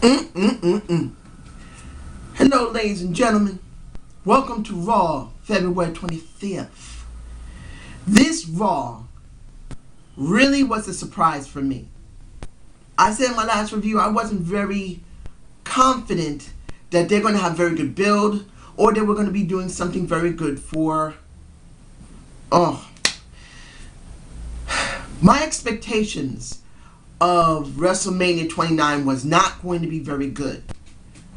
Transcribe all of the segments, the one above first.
Mm-mm-mm-mm. Hello, ladies and gentlemen. Welcome to Raw, February 25th. This Raw really was a surprise for me. I said in my last review I wasn't very confident that they're going to have very good build or they were going to be doing something very good for... Oh. My expectations of WrestleMania 29 was not going to be very good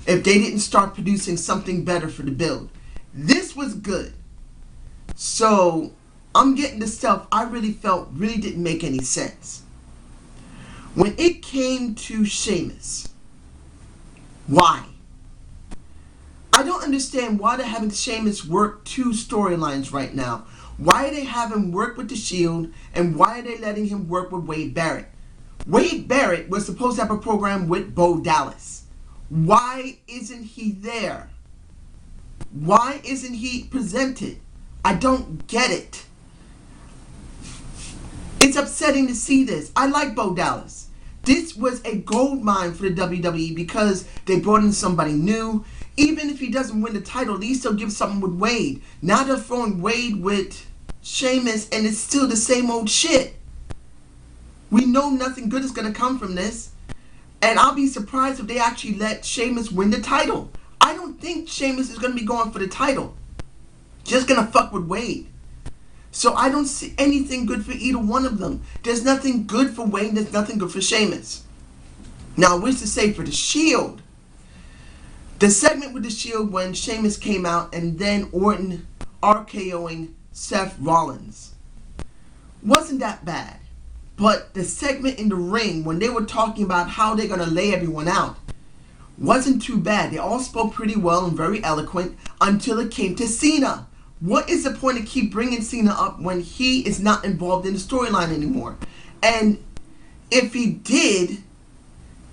if they didn't start producing something better for the build. This was good. So, I'm getting the stuff I really felt really didn't make any sense. When it came to Sheamus, why? I don't understand why they're having Sheamus work two storylines right now. Why are they having him work with the Shield, and why are they letting him work with Wade Barrett? Wade Barrett was supposed to have a program with Bo Dallas. Why isn't he there? Why isn't he presented? I don't get it. It's upsetting to see this. I like Bo Dallas. This was a gold mine for the WWE because they brought in somebody new. Even if he doesn't win the title, at least they'll give something with Wade. Now they're throwing Wade with Sheamus and it's still the same old shit. We know nothing good is going to come from this. And I'll be surprised if they actually let Sheamus win the title. I don't think Sheamus is going to be going for the title. Just going to fuck with Wade. So I don't see anything good for either one of them. There's nothing good for Wade. There's nothing good for Sheamus. Now, I wish to say for the Shield. The segment with the Shield when Sheamus came out and then Orton RKOing Seth Rollins wasn't that bad. But the segment in the ring when they were talking about how they're going to lay everyone out wasn't too bad. They all spoke pretty well and very eloquent until it came to Cena. What is the point of keep bringing Cena up when he is not involved in the storyline anymore? And if he did,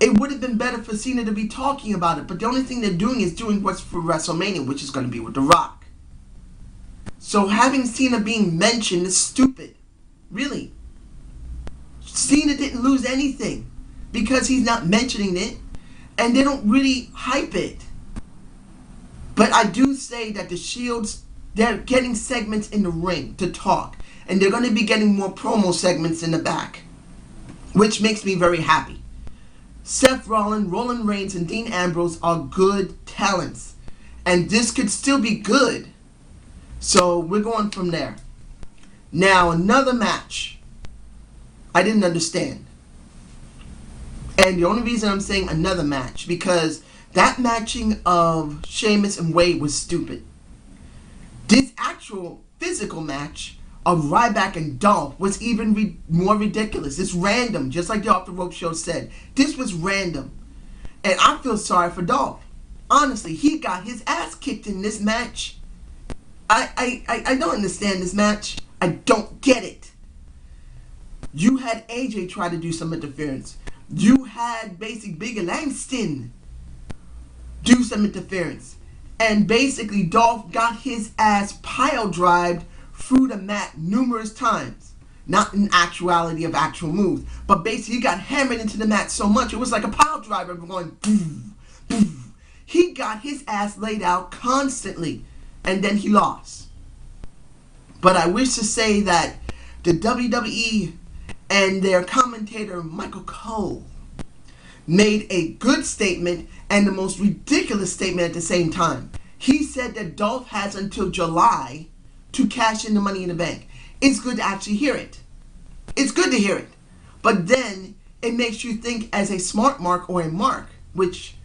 it would have been better for Cena to be talking about it. But the only thing they're doing is doing what's for WrestleMania, which is going to be with The Rock. So having Cena being mentioned is stupid. Really. Cena didn't lose anything because he's not mentioning it. And they don't really hype it. But I do say that the Shields, they're getting segments in the ring to talk. And they're going to be getting more promo segments in the back. Which makes me very happy. Seth Rollins, Roman Reigns, and Dean Ambrose are good talents. And this could still be good. So we're going from there. Now another match I didn't understand. And the only reason I'm saying another match, because that matching of Sheamus and Wade was stupid. This actual physical match of Ryback and Dolph was even more ridiculous. It's random, just like the Off the Rope show said. This was random. And I feel sorry for Dolph. Honestly, he got his ass kicked in this match. I don't understand this match. I don't get it. You had AJ try to do some interference. You had Basic Big Langston do some interference. And basically Dolph got his ass pile drived through the mat numerous times. Not in actuality of actual moves. But basically he got hammered into the mat so much it was like a pile driver going boom, boom. He got his ass laid out constantly. And then he lost. But I wish to say that the WWE and their commentator Michael Cole made a good statement and the most ridiculous statement at the same time. He said that Dolph has until July to cash in the Money in the Bank. It's good to actually hear it. It's good to hear it. But then it makes you think as a smart mark or a mark, which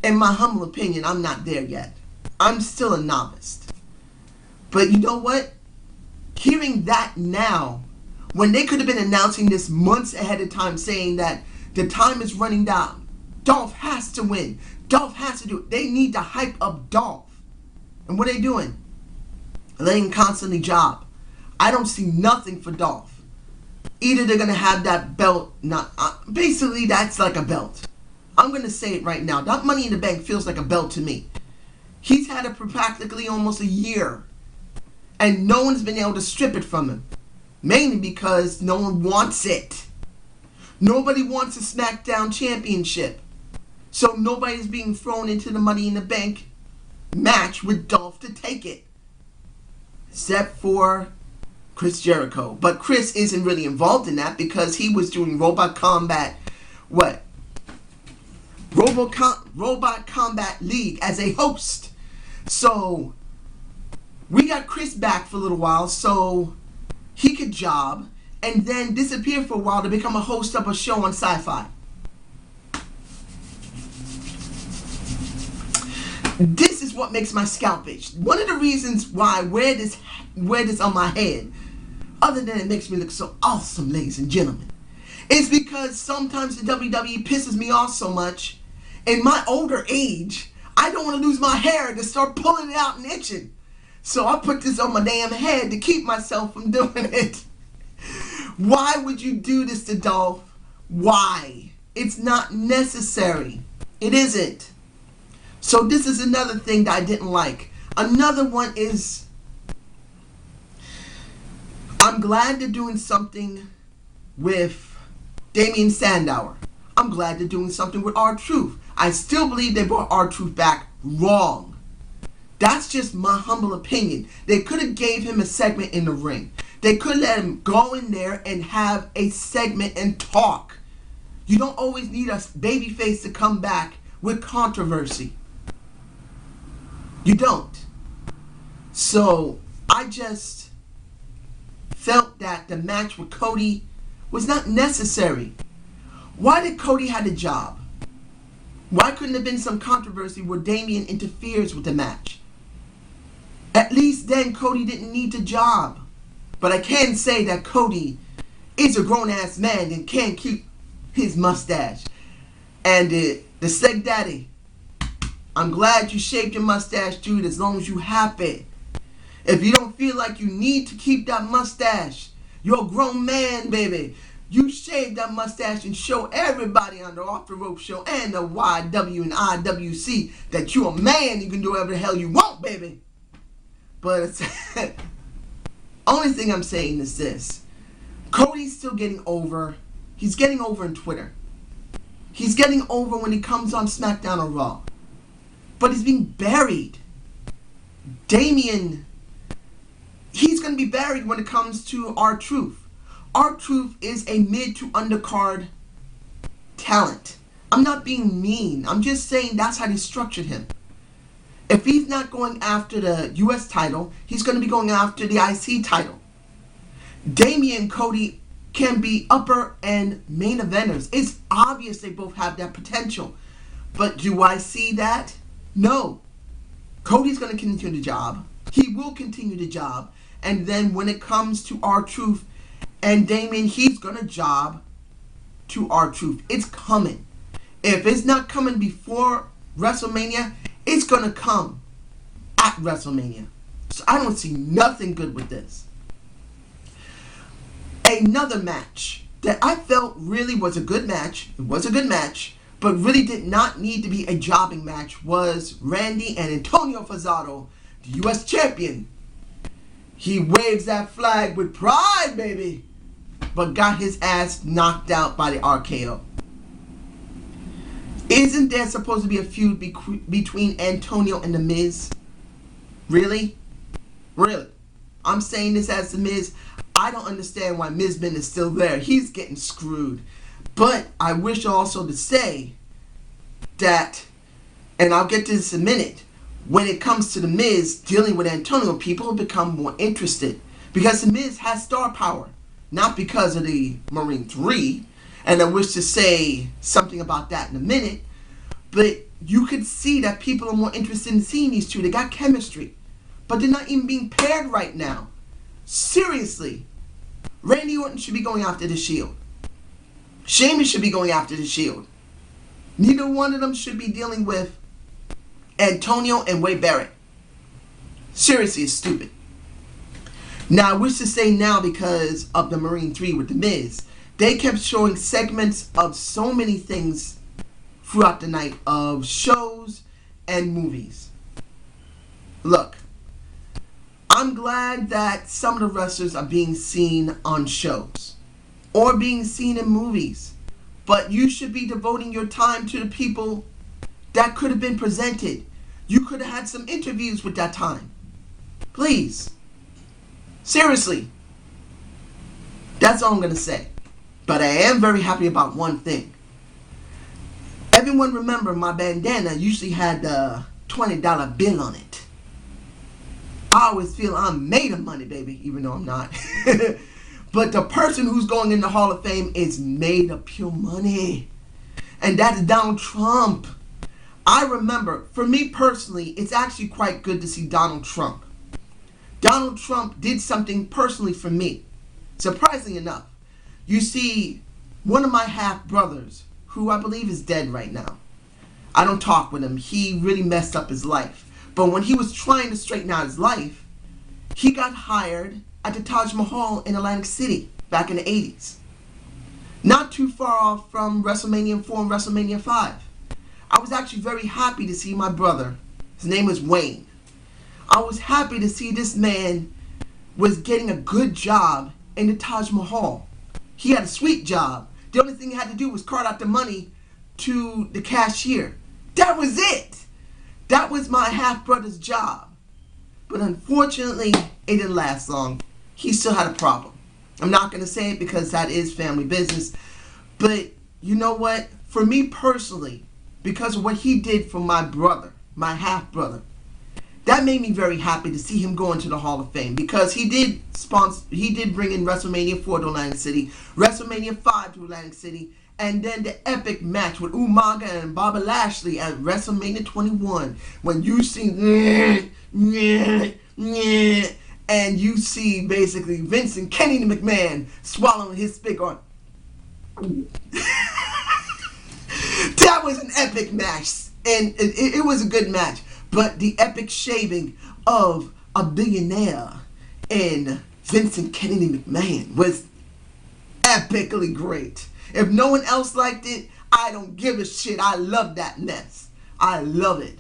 in my humble opinion, I'm not there yet. I'm still a novice. But you know what? Hearing that now, when they could have been announcing this months ahead of time, saying that the time is running down. Dolph has to win. Dolph has to do it. They need to hype up Dolph. And what are they doing? Letting him constantly job. I don't see nothing for Dolph. Either they're going to have that belt. Basically, that's like a belt. I'm going to say it right now. That Money in the Bank feels like a belt to me. He's had it for practically almost a year. And no one's been able to strip it from him. Mainly because no one wants it. Nobody wants a SmackDown championship. So nobody's being thrown into the Money in the Bank match with Dolph to take it. Except for Chris Jericho. But Chris isn't really involved in that because he was doing Robot Combat, Robot Combat League as a host. So we got Chris back for a little while so he could job and then disappear for a while to become a host of a show on Sci-Fi. This is what makes my scalp itch. One of the reasons why I wear this on my head, other than it makes me look so awesome, ladies and gentlemen, is because sometimes the WWE pisses me off so much. In my older age, I don't want to lose my hair to start pulling it out and itching. So I put this on my damn head to keep myself from doing it. Why would you do this to Dolph? Why? It's not necessary. It isn't. So this is another thing that I didn't like. Another one is, I'm glad they're doing something with Damien Sandow. I'm glad they're doing something with R-Truth. I still believe they brought R-Truth back wrong. That's just my humble opinion. They could have gave him a segment in the ring. They could let him go in there and have a segment and talk. You don't always need a babyface to come back with controversy. You don't. So I just felt that the match with Cody was not necessary. Why did Cody have a job? Why couldn't there have been some controversy where Damien interferes with the match? At least then Cody didn't need the job. But I can say that Cody is a grown-ass man and can keep his mustache. And the Seg Daddy, I'm glad you shaved your mustache, dude, as long as you have it. If you don't feel like you need to keep that mustache, you're a grown man, baby. You shave that mustache and show everybody on the Off the Rope show and the YW and IWC that you're a man. You can do whatever the hell you want, baby. But it's only thing I'm saying is this. Cody's still getting over. He's getting over in Twitter. He's getting over when he comes on SmackDown or Raw. But he's being buried. Damien, he's going to be buried when it comes to R-Truth. R-Truth is a mid to undercard talent. I'm not being mean. I'm just saying that's how they structured him. If he's not going after the US title, he's going to be going after the IC title. Damien and Cody can be upper and main eventers. It's obvious they both have that potential. But do I see that? No. Cody's going to continue the job. He will continue the job. And then when it comes to R-Truth and Damien, he's going to job to R-Truth. It's coming. If it's not coming before WrestleMania, it's going to come at WrestleMania. So I don't see nothing good with this. Another match that I felt really was a good match. It was a good match, but really did not need to be a jobbing match was Randy and Antonio Fazzaro, the U.S. champion. He waves that flag with pride, baby, but got his ass knocked out by the RKO. Isn't there supposed to be a feud between Antonio and The Miz? Really? Really? I'm saying this as The Miz. I don't understand why Mizman is still there. He's getting screwed. But I wish also to say that, and I'll get to this in a minute, when it comes to The Miz dealing with Antonio, people have become more interested. Because The Miz has star power. Not because of the Marine 3. And I wish to say something about that in a minute. But you could see that people are more interested in seeing these two. They got chemistry. But they're not even being paired right now. Seriously. Randy Orton should be going after the Shield. Sheamus should be going after the Shield. Neither one of them should be dealing with Antonio and Wade Barrett. Seriously, it's stupid. Now, I wish to say now because of the Marine 3 with The Miz, they kept showing segments of so many things throughout the night of shows and movies. Look, I'm glad that some of the wrestlers are being seen on shows or being seen in movies. But you should be devoting your time to the people that could have been presented. You could have had some interviews with that time. Please. Seriously. That's all I'm going to say. But I am very happy about one thing. Everyone remember my bandana usually had the $20 bill on it. I always feel I'm made of money, baby, even though I'm not. But the person who's going in the Hall of Fame is made of pure money. And that's Donald Trump. I remember, for me personally, it's actually quite good to see Donald Trump. Donald Trump did something personally for me. Surprisingly enough. You see, one of my half-brothers, who I believe is dead right now. I don't talk with him. He really messed up his life. But when he was trying to straighten out his life, he got hired at the Taj Mahal in Atlantic City back in the 80s. Not too far off from WrestleMania 4 and WrestleMania 5. I was actually very happy to see my brother. His name was Wayne. I was happy to see this man was getting a good job in the Taj Mahal. He had a sweet job. The only thing he had to do was cart out the money to the cashier. That was it. That was my half-brother's job. But unfortunately, it didn't last long. He still had a problem. I'm not going to say it because that is family business. But you know what? For me personally, because of what he did for my brother, my half-brother, that made me very happy to see him go into the Hall of Fame. Because he did bring in WrestleMania 4 to Atlantic City, WrestleMania 5 to Atlantic City, and then the epic match with Umaga and Bobby Lashley at WrestleMania 21. When you see and you see basically Vince and Kenny McMahon swallowing his spit on. That was an epic match. And it was a good match. But the epic shaving of a billionaire and Vince and Kenny McMahon was epically great. If no one else liked it, I don't give a shit. I love that mess. I love it.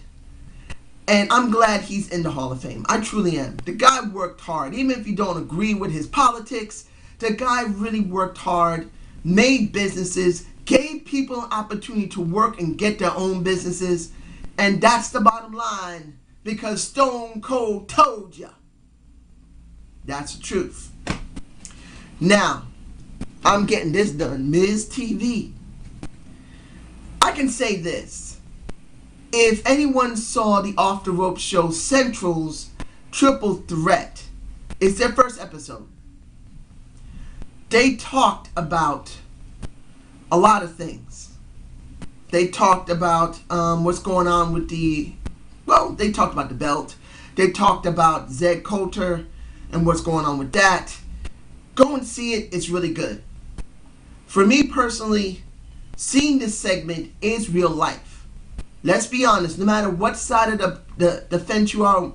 And I'm glad he's in the Hall of Fame. I truly am. The guy worked hard. Even if you don't agree with his politics, the guy really worked hard, made businesses, gave people an opportunity to work and get their own businesses. And that's the bottom line. Because Stone Cold told ya. That's the truth. Now, I'm getting this done. Miz TV. I can say this. If anyone saw the Off the Rope show Central's Triple Threat, it's their first episode. They talked about a lot of things. They talked about what's going on with they talked about the belt. They talked about Zed Coulter and what's going on with that. Go and see it. It's really good. For me personally, seeing this segment is real life. Let's be honest, no matter what side of the fence you are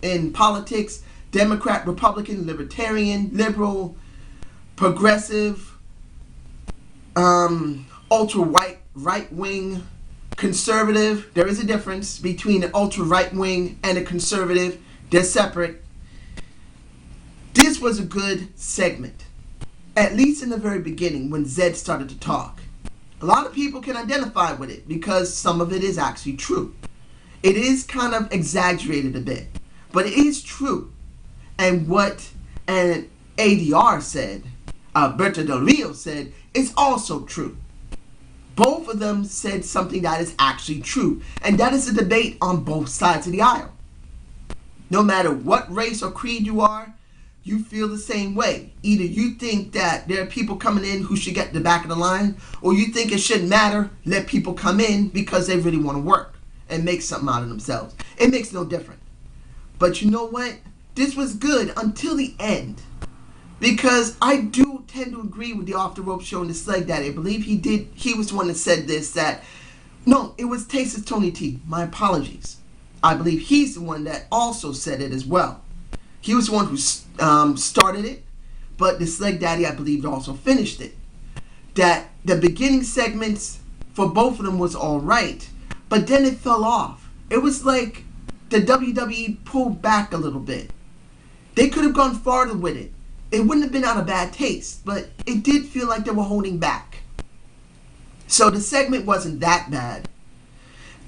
in politics, Democrat, Republican, Libertarian, Liberal, Progressive, ultra-right-wing, Conservative, there is a difference between an ultra-right-wing and a conservative. They're separate. This was a good segment. At least in the very beginning when Zed started to talk. A lot of people can identify with it because some of it is actually true. It is kind of exaggerated a bit, but it is true. And what an ADR said, Alberto Del Rio said, is also true. Both of them said something that is actually true. And that is a debate on both sides of the aisle. No matter what race or creed you are, you feel the same way. Either you think that there are people coming in who should get the back of the line, or you think it shouldn't matter, let people come in because they really want to work and make something out of themselves. It makes no difference. But you know what? This was good until the end. Because I do tend to agree with the Off the Rope show and the Slag Daddy. I believe he was the one that said this, no, it was Taste's Tony T. My apologies. I believe he's the one that also said it as well. He was the one who started it, but the Slag Daddy, I believe, also finished it. That the beginning segments for both of them was alright, but then it fell off. It was like the WWE pulled back a little bit. They could have gone farther with it. It wouldn't have been out of bad taste, but it did feel like they were holding back. So the segment wasn't that bad.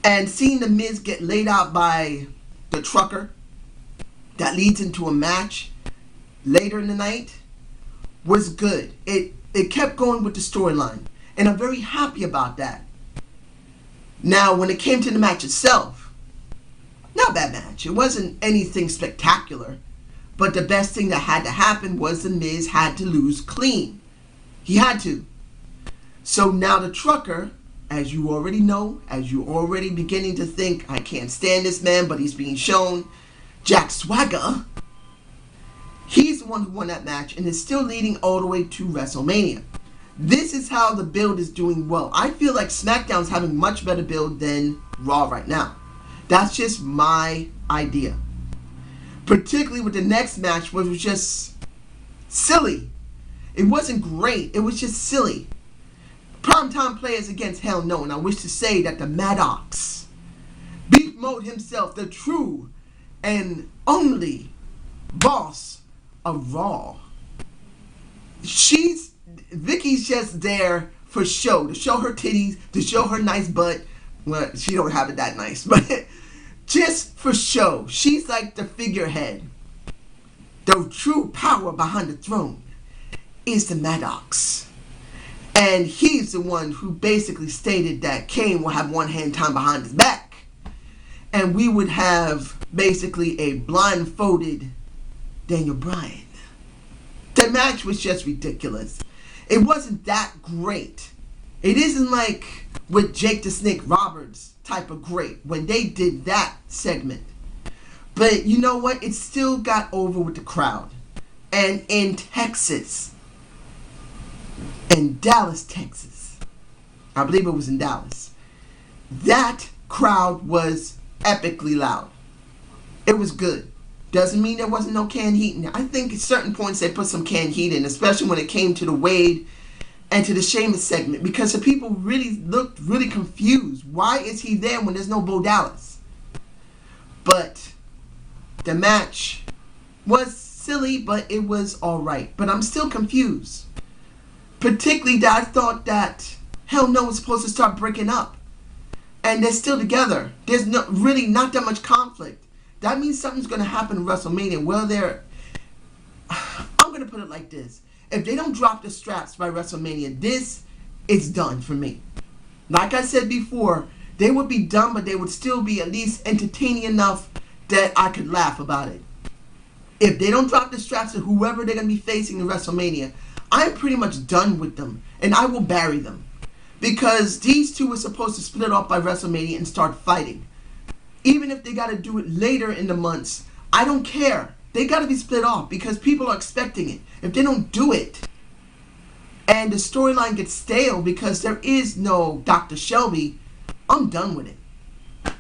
And seeing The Miz get laid out by the trucker, that leads into a match later in the night, was good. It kept going with the storyline, and I'm very happy about that. Now, when it came to the match itself, not a bad match. It wasn't anything spectacular, but the best thing that had to happen was The Miz had to lose clean. He had to. So now the trucker, as you already know, as you're already beginning to think, I can't stand this man, but he's being shown, Jack Swagger, he's the one who won that match and is still leading all the way to WrestleMania. This is how the build is doing well. I feel like SmackDown's having much better build than Raw right now. That's just my idea. Particularly with the next match, which was just silly. It wasn't great. It was just silly. Primetime players against Hell No. And I wish to say that the Maddox, Beef Mode himself, the true and only boss of Raw. Vicky's just there for show. To show her titties, to show her nice butt. Well, she don't have it that nice, but just for show. She's like the figurehead. The true power behind the throne is the Maddox. And he's the one who basically stated that Kane will have one hand tied behind his back. And we would have basically a blindfolded Daniel Bryan. The match was just ridiculous. It wasn't that great. It isn't like with Jake the Snake Roberts type of great when they did that segment. But you know what? It still got over with the crowd. And in Texas, in Dallas, Texas, I believe it was in Dallas, that crowd was epically loud. It was good. Doesn't mean there wasn't no canned heat in there. I think at certain points they put some canned heat in, especially when it came to the Wade and to the Sheamus segment, because the people really looked really confused. Why is he there when there's no Bo Dallas? But the match was silly, but it was alright. But I'm still confused. Particularly that I thought that Hell No was supposed to start breaking up. And they're still together. There's really not that much conflict. That means something's going to happen in WrestleMania. Well, I'm going to put it like this. If they don't drop the straps by WrestleMania, this is done for me. Like I said before, they would be done, but they would still be at least entertaining enough that I could laugh about it. If they don't drop the straps to whoever they're going to be facing in WrestleMania, I'm pretty much done with them, and I will bury them. Because these two were supposed to split off by WrestleMania and start fighting. Even if they got to do it later in the months, I don't care. They got to be split off because people are expecting it. If they don't do it, and the storyline gets stale because there is no Dr. Shelby, I'm done with it.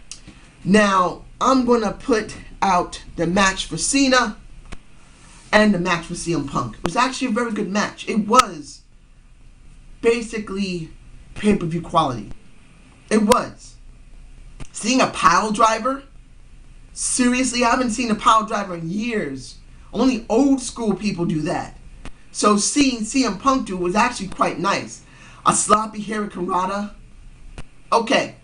Now, I'm going to put out the match for Cena and the match for CM Punk. It was actually a very good match. It was basically pay-per-view quality. It was. Seeing a pile driver? Seriously, I haven't seen a pile driver in years. Only old school people do that. So seeing CM Punk do was actually quite nice. A sloppy Hurricanrana? Okay,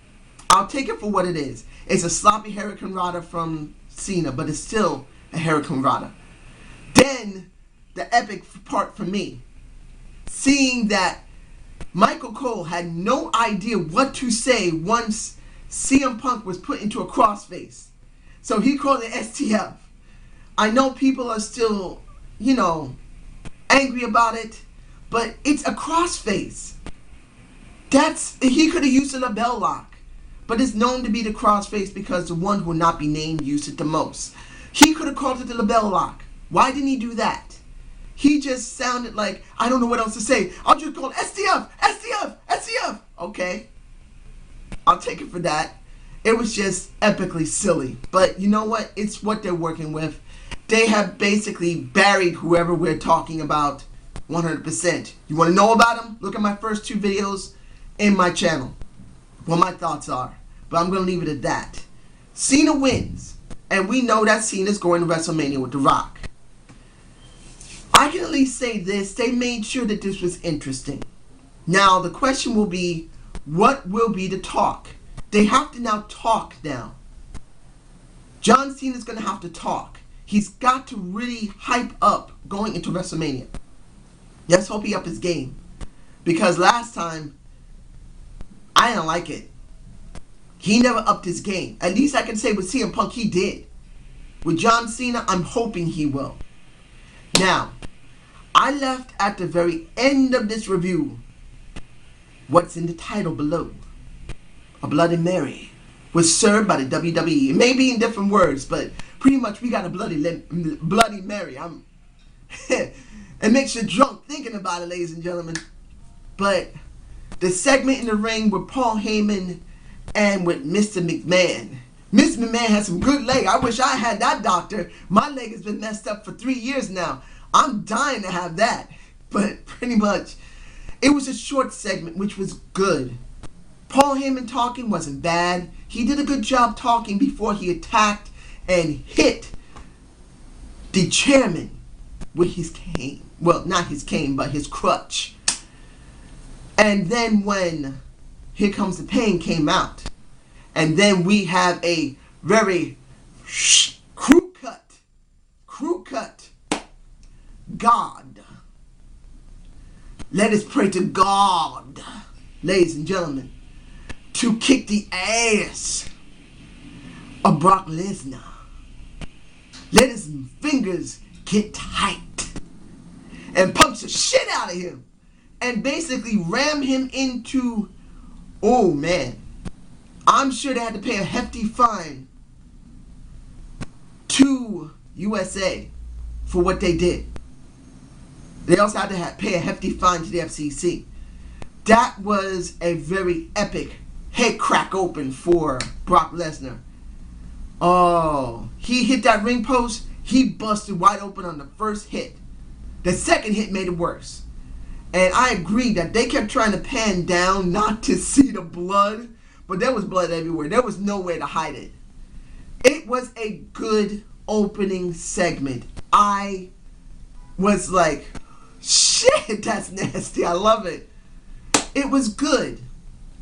I'll take it for what it is. It's a sloppy Hurricanrana from Cena, but it's still a Hurricanrana. Then, the epic part for me. Seeing that Michael Cole had no idea what to say once CM Punk was put into a crossface. So he called it STF. I know people are still, angry about it, but it's a crossface. He could have used a label lock, but it's known to be the crossface because the one who will not be named used it the most. He could have called it the label lock. Why didn't he do that? He just sounded like, I don't know what else to say. I'll just call it STF, STF, STF. Okay, I'll take it for that. It was just epically silly. But you know what? It's what they're working with. They have basically buried whoever we're talking about 100%. You want to know about them? Look at my first 2 videos in my channel. What my thoughts are. But I'm going to leave it at that. Cena wins. And we know that Cena's going to WrestleMania with The Rock. I can at least say this. They made sure that this was interesting. Now, the question will be, what will be the talk? They have to now talk now. John Cena's going to have to talk. He's got to really hype up going into WrestleMania. Let's hope he up his game. Because last time, I didn't like it. He never upped his game. At least I can say with CM Punk, he did. With John Cena, I'm hoping he will. Now, I left at the very end of this review what's in the title below. A Bloody Mary was served by the WWE. It may be in different words, but pretty much we got a Bloody Mary. It makes you drunk thinking about it, ladies and gentlemen. But the segment in the ring with Paul Heyman and with Mr. McMahon. Mr. McMahon has some good leg. I wish I had that, doctor. My leg has been messed up for 3 years now. I'm dying to have that. But pretty much, it was a short segment, which was good. Paul Heyman talking wasn't bad. He did a good job talking before he attacked and hit the chairman with his cane. Well, not his cane, but his crutch. And then when Here Comes the Pain came out, and then we have a very crew cut. God. Let us pray to God, ladies and gentlemen, to kick the ass of Brock Lesnar. Let his fingers get tight and punch the shit out of him and basically ram him into, oh man, I'm sure they had to pay a hefty fine to USA for what they did. They also had to pay a hefty fine to the FCC. That was a very epic head crack open for Brock Lesnar. Oh, he hit that ring post. He busted wide open on the first hit. The second hit made it worse. And I agree that they kept trying to pan down not to see the blood, but there was blood everywhere. There was no way to hide it. It was a good opening segment. I was like, shit, that's nasty. I love it. It was good.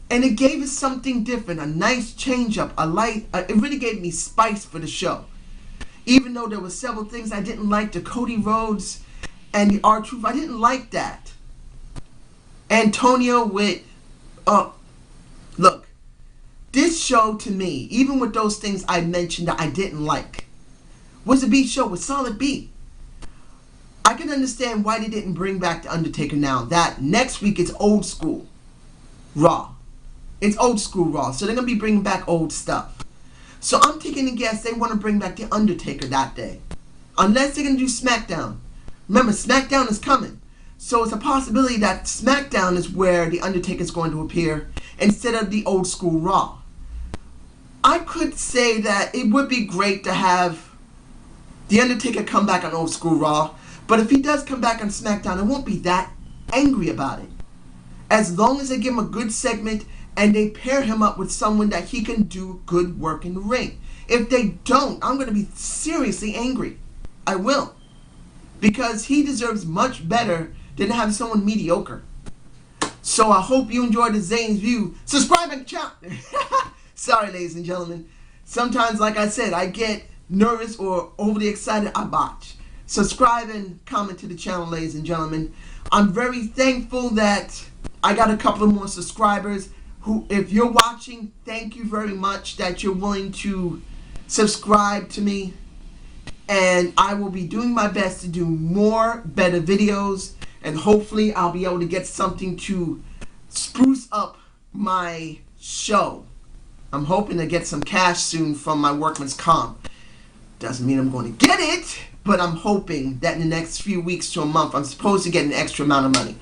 And it gave us something different, a nice change up, it really gave me spice for the show. Even though there were several things I didn't like, the Cody Rhodes and the R-Truth, I didn't like that. Antonio with, look, this show to me, even with those things I mentioned that I didn't like, was a B show with solid B. I can understand why they didn't bring back The Undertaker now. That next week it's old school Raw. It's old school Raw, so they're going to be bringing back old stuff. So I'm taking a guess they want to bring back The Undertaker that day. Unless they're going to do SmackDown. Remember, SmackDown is coming. So it's a possibility that SmackDown is where The Undertaker is going to appear instead of the old school Raw. I could say that it would be great to have The Undertaker come back on old school Raw. But if he does come back on SmackDown, I won't be that angry about it. As long as they give him a good segment and they pair him up with someone that he can do good work in the ring. If they don't, I'm going to be seriously angry. I will. Because he deserves much better than having someone mediocre. So I hope you enjoyed the Zane's View. Subscribe and channel. Sorry, ladies and gentlemen. Sometimes, like I said, I get nervous or overly excited. I botch. Subscribe and comment to the channel, ladies and gentlemen. I'm very thankful that I got a couple of more subscribers. Who, if you're watching, thank you very much that you're willing to subscribe to me. And I will be doing my best to do more, better videos. And hopefully I'll be able to get something to spruce up my show. I'm hoping to get some cash soon from my workman's comp. Doesn't mean I'm going to get it, but I'm hoping that in the next few weeks to a month, I'm supposed to get an extra amount of money.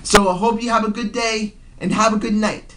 So I hope you have a good day and have a good night.